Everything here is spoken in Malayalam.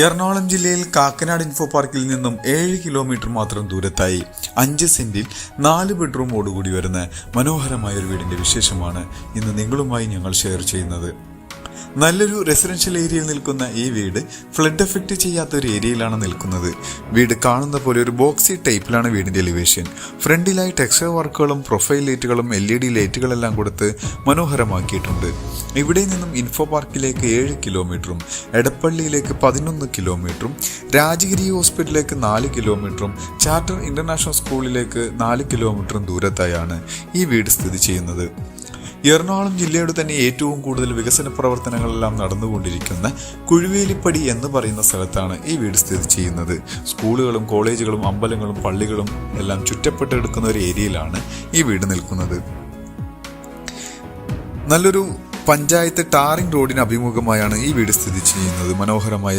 എറണാകുളം ജില്ലയിൽ കാക്കനാട് ഇൻഫോ പാർക്കിൽ നിന്നും 7 കിലോമീറ്റർ മാത്രം ദൂരത്തായി 5 സെന്റിൽ 4 ബെഡ്റൂമോടുകൂടി വരുന്ന മനോഹരമായ ഒരു വീടിന്റെ വിശേഷമാണ് ഇന്ന് നിങ്ങളുമായി ഞങ്ങൾ ഷെയർ ചെയ്യുന്നത്. നല്ലൊരു റെസിഡൻഷ്യൽ ഏരിയയിൽ നിൽക്കുന്ന ഈ വീട് ഫ്ലഡ് എഫക്റ്റ് ചെയ്യാത്ത ഒരു ഏരിയയിലാണ് നിൽക്കുന്നത്. വീട് കാണുന്ന പോലെ ഒരു ബോക്സി ടൈപ്പിലാണ് വീടിന്റെ എലിവേഷൻ. ഫ്രണ്ടിലായി ടെക്സ്ചർ വർക്കുകളും പ്രൊഫൈൽ ലൈറ്റുകളും LED ലൈറ്റുകളെല്ലാം കൊടുത്ത് മനോഹരമാക്കിയിട്ടുണ്ട്. ഇവിടെ നിന്നും ഇൻഫോ പാർക്കിലേക്ക് 7 കിലോമീറ്ററും എടപ്പള്ളിയിലേക്ക് 11 കിലോമീറ്ററും രാജഗിരി ഹോസ്പിറ്റലിലേക്ക് 4 കിലോമീറ്ററും ചാർട്ടർ ഇന്റർനാഷണൽ സ്കൂളിലേക്ക് 4 കിലോമീറ്ററും ദൂരത്തായാണ് ഈ വീട് സ്ഥിതി ചെയ്യുന്നത്. എറണാകുളം ജില്ലയുടെ തന്നെ ഏറ്റവും കൂടുതൽ വികസന പ്രവർത്തനങ്ങളെല്ലാം നടന്നുകൊണ്ടിരിക്കുന്ന കുഴുവേലിപ്പടി എന്ന് പറയുന്ന സ്ഥലത്താണ് ഈ വീട് സ്ഥിതി ചെയ്യുന്നത്. സ്കൂളുകളും കോളേജുകളും അമ്പലങ്ങളും പള്ളികളും എല്ലാം ചുറ്റപ്പെട്ടെടുക്കുന്ന ഒരു ഏരിയയിലാണ് ഈ വീട് നിൽക്കുന്നത്. നല്ലൊരു പഞ്ചായത്ത് ടാറിംഗ് റോഡിന് അഭിമുഖമായാണ് ഈ വീട് സ്ഥിതി ചെയ്യുന്നത്. മനോഹരമായ